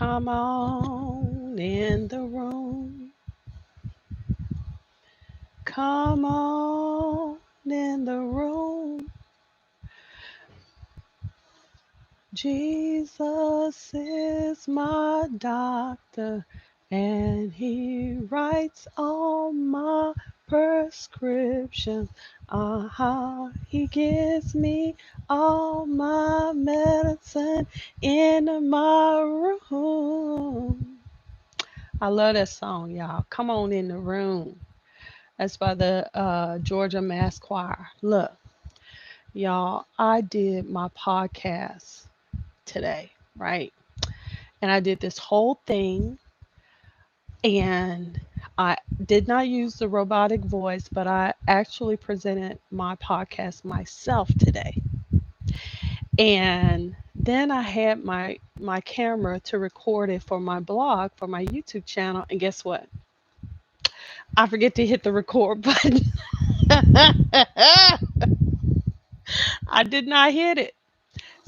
Come on in the room. Come on in the room. Jesus is my doctor, and he writes all my prescriptions. He gives me all my medicine in my room. I love that song, y'all. Come on in the room. That's by the Georgia Mass Choir. Look, y'all, I did my podcast today, right? And I did this whole thing, and I did not use the robotic voice, but I actually presented my podcast myself today. And then I had my camera to record it for my blog, for my YouTube channel, and guess what? I forget to hit the record button. I did not hit it.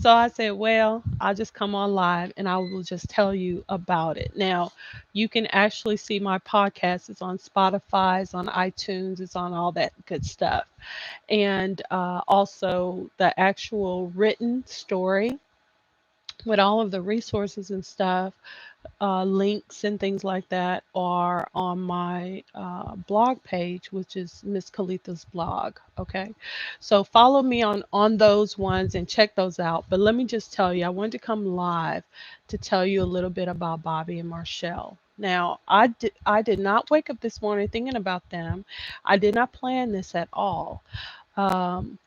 So I said, well, I'll just come on live and I will just tell you about it. Now, you can actually see my podcast. It's on Spotify, it's on iTunes, it's on all that good stuff. And also the actual written story with all of the resources and stuff, links and things like that are on my blog page, which is Miss Coletha's blog. Okay, so follow me on those ones and check those out. But let me just tell you, I wanted to come live to tell you a little bit about Bobby and Marchelle. Now, I did not wake up this morning thinking about them. I did not plan this at all. Um,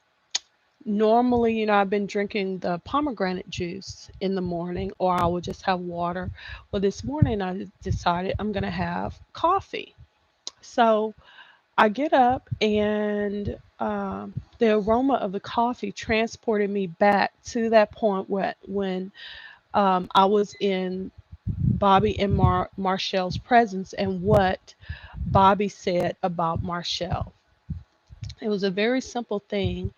Normally, I've been drinking the pomegranate juice in the morning, or I would just have water. Well, this morning I decided I'm going to have coffee. So I get up, and the aroma of the coffee transported me back to that point when I was in Bobby and Marchelle's presence, and what Bobby said about Marchelle. It was a very simple thing,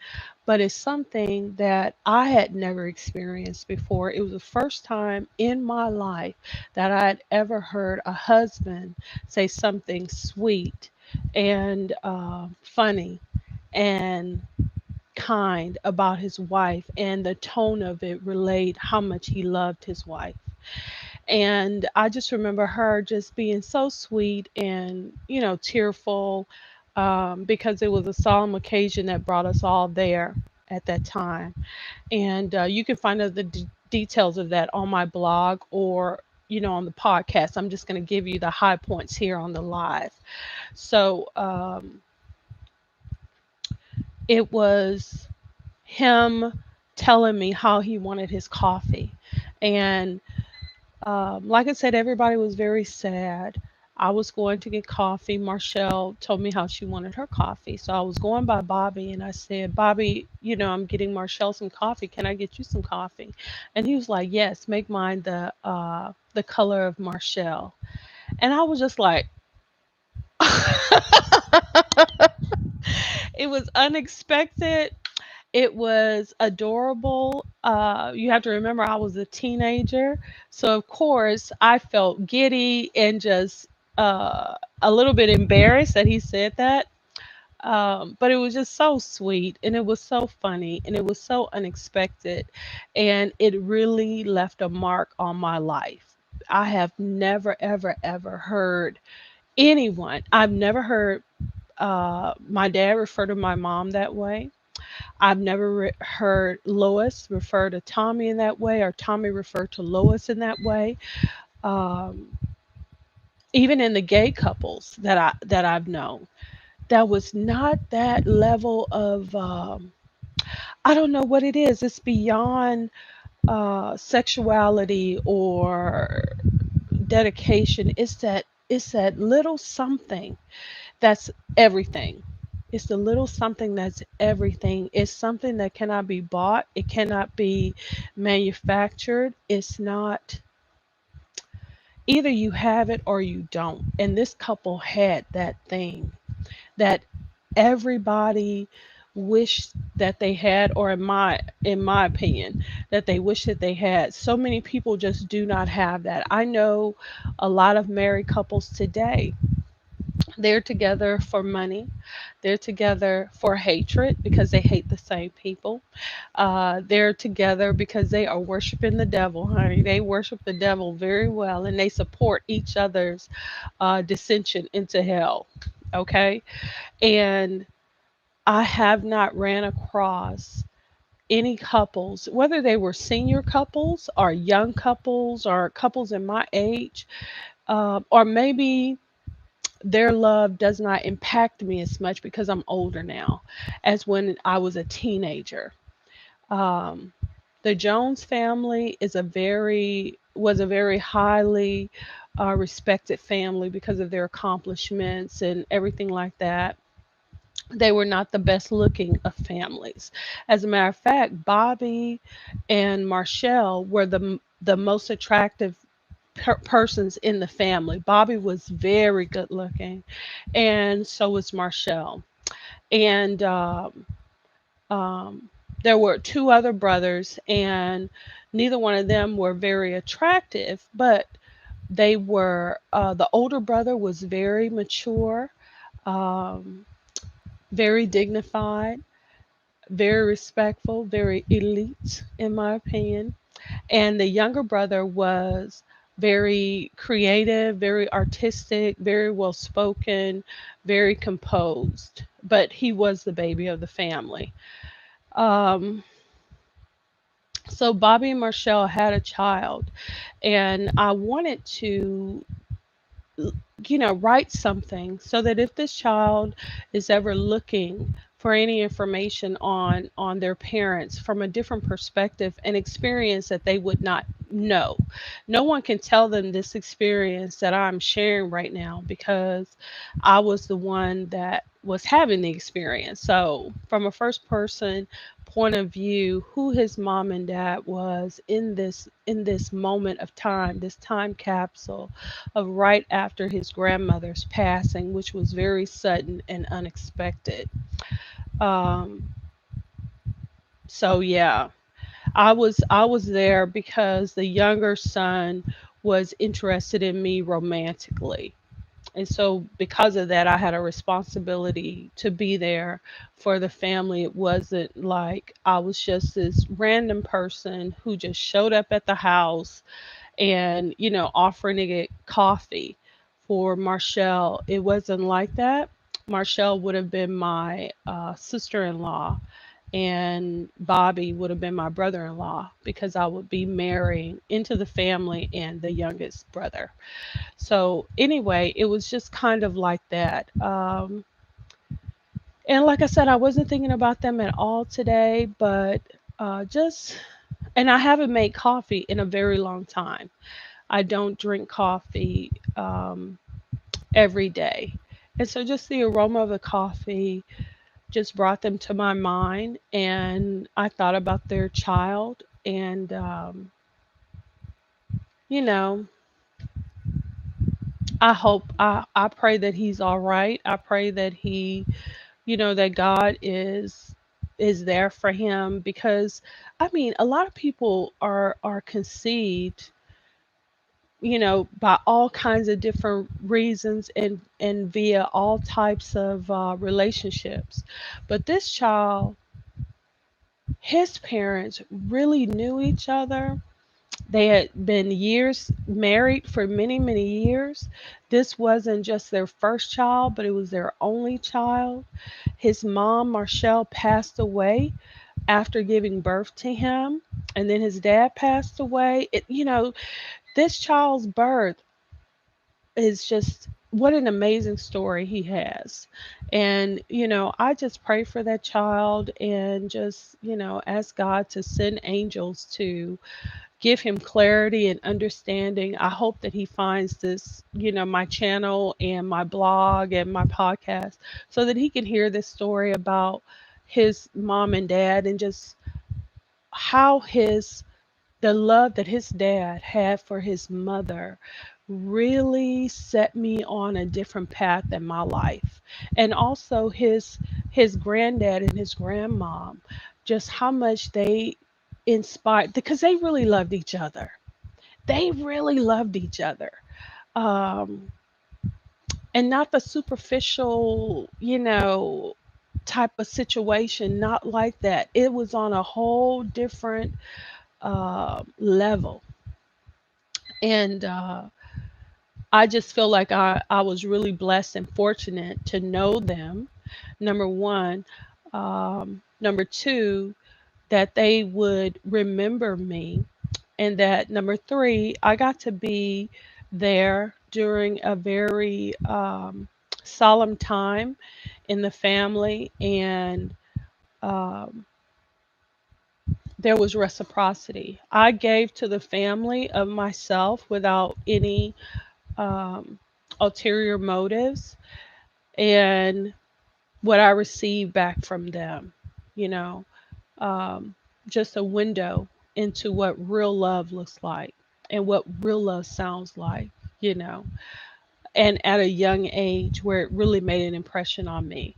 but it's something that I had never experienced before. It was the first time in my life that I had ever heard a husband say something sweet and funny and kind about his wife, and the tone of it relayed how much he loved his wife. And I just remember her just being so sweet and, tearful, because it was a solemn occasion that brought us all there at that time. And you can find out the details of that on my blog, or, on the podcast. I'm just going to give you the high points here on the live. So it was him telling me how he wanted his coffee. And like I said, everybody was very sad. I was going to get coffee. Marchelle told me how she wanted her coffee. So I was going by Bobby, and I said, Bobby, I'm getting Marchelle some coffee. Can I get you some coffee? And he was like, yes, make mine the color of Marchelle. And I was just like, it was unexpected. It was adorable. You have to remember, I was a teenager. So, of course, I felt giddy and just a little bit embarrassed that he said that. But it was just so sweet, and it was so funny, and it was so unexpected. And it really left a mark on my life. I have never, ever, ever heard I've never heard my dad refer to my mom that way. I've never heard Lois refer to Tommy in that way, or Tommy refer to Lois in that way. Um, Even in the gay couples that I've known, that was not that level of. I don't know what it is. It's beyond sexuality or dedication. It's that little something that's everything. It's the little something that's everything. It's something that cannot be bought. It cannot be manufactured. It's not, either you have it or you don't. And this couple had that thing that everybody wish that they had, or in my opinion, that they wish that they had. So many people just do not have that. I know a lot of married couples today, they're together for money. They're together for hatred because they hate the same people. They're together because they are worshiping the devil, honey. They worship the devil very well, and they support each other's dissension into hell. Okay. And I have not ran across any couples, whether they were senior couples or young couples or couples in my age, or maybe their love does not impact me as much because I'm older now as when I was a teenager. Um, the Jones family was a very highly respected family because of their accomplishments and everything like that. They were not the best looking of families. As a matter of fact, Bobby and Marchelle were the most attractive persons in the family. Bobby was very good looking, and so was Marchelle. And um, there were two other brothers, and neither one of them were very attractive, but they were. The older brother was very mature, um, very dignified, very respectful, very elite, in my opinion. And the younger brother was very creative, very artistic, very well spoken, very composed. But he was the baby of the family. Um, so Bobby and Marshall had a child, and I wanted to write something so that if this child is ever looking for any information on their parents from a different perspective, an experience that they would not know. No one can tell them this experience that I'm sharing right now because I was the one that was having the experience. So, from a first person point of view, who his mom and dad was in this moment of time, this time capsule of right after his grandmother's passing, which was very sudden and unexpected. Um, so yeah, I was there because the younger son was interested in me romantically. And so because of that, I had a responsibility to be there for the family. It wasn't like I was just this random person who just showed up at the house and offering to get coffee for Marshall. It wasn't like that. Marshall would have been my sister-in-law, and Bobby would have been my brother-in-law because I would be marrying into the family and the youngest brother. So anyway, it was just kind of like that. And like I said, I wasn't thinking about them at all today, but just and I haven't made coffee in a very long time. I don't drink coffee every day. And so just the aroma of the coffee just brought them to my mind. And I thought about their child. And, you know, I pray that he's all right. I pray that that God is there for him because I mean, a lot of people are conceived by all kinds of different reasons and via all types of relationships. But this child, his parents really knew each other. They had been years married for many, many years. This wasn't just their first child, but it was their only child. His mom, Marchelle, passed away after giving birth to him, and then his dad passed away. This child's birth is just what an amazing story he has. And, I just pray for that child and just, ask God to send angels to give him clarity and understanding. I hope that he finds this, my channel and my blog and my podcast so that he can hear this story about his mom and dad and just how the love that his dad had for his mother really set me on a different path in my life. And also his granddad and his grandmom, just how much they inspired, because they really loved each other. They really loved each other. Um, and not the superficial, type of situation, not like that. It was on a whole different level. And I just feel like I was really blessed and fortunate to know them, number one. Number two, that they would remember me. And that number three, I got to be there during a very solemn time in the family. And um, there was reciprocity. I gave to the family of myself without any um, ulterior motives, and what I received back from them, you know, um, just a window into what real love looks like and what real love sounds like, you know, and at a young age where it really made an impression on me.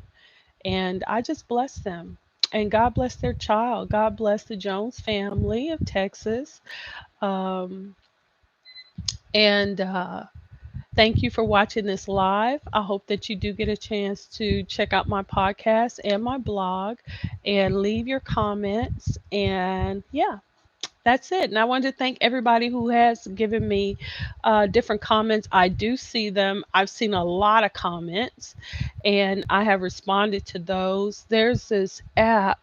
And I just bless them. And God bless their child. God bless the Jones family of Texas. Um, and Thank you for watching this live. I hope that you do get a chance to check out my podcast and my blog and leave your comments. And yeah, that's it. And I wanted to thank everybody who has given me different comments. I do see them. I've seen a lot of comments and I have responded to those. There's this app.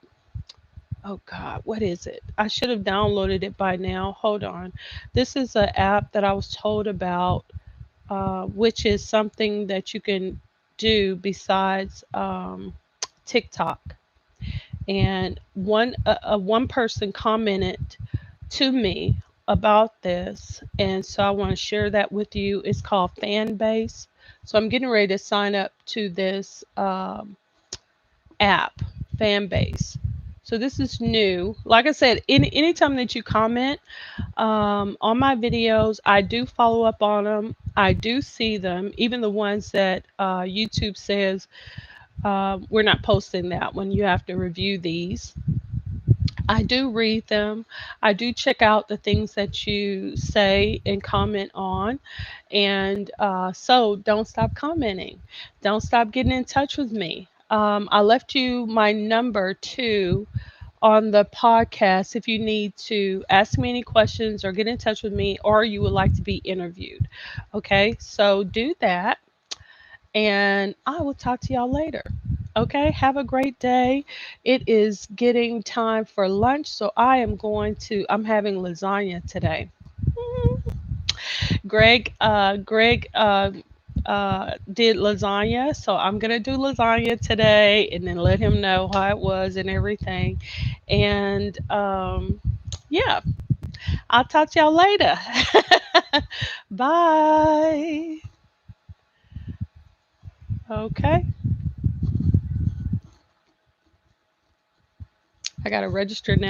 Oh God, what is it? I should have downloaded it by now. Hold on. This is an app that I was told about, which is something that you can do besides TikTok. And one person commented to me about this, and so I want to share that with you. It's called Fanbase. So I'm getting ready to sign up to this app, Fanbase. So this is new. Like I said, anytime that you comment on my videos, I do follow up on them. I do see them, even the ones that YouTube says we're not posting that one. You have to review these. I do read them. I do check out the things that you say and comment on. And so don't stop commenting. Don't stop getting in touch with me. I left you my number too on the podcast if you need to ask me any questions or get in touch with me, or you would like to be interviewed. Okay, so do that, and I will talk to y'all later. Okay, have a great day. It is getting time for lunch, so I'm having lasagna today. Greg did lasagna, so I'm gonna do lasagna today, and then let him know how it was and everything. And yeah, I'll talk to y'all later. Bye. Okay, I gotta register now.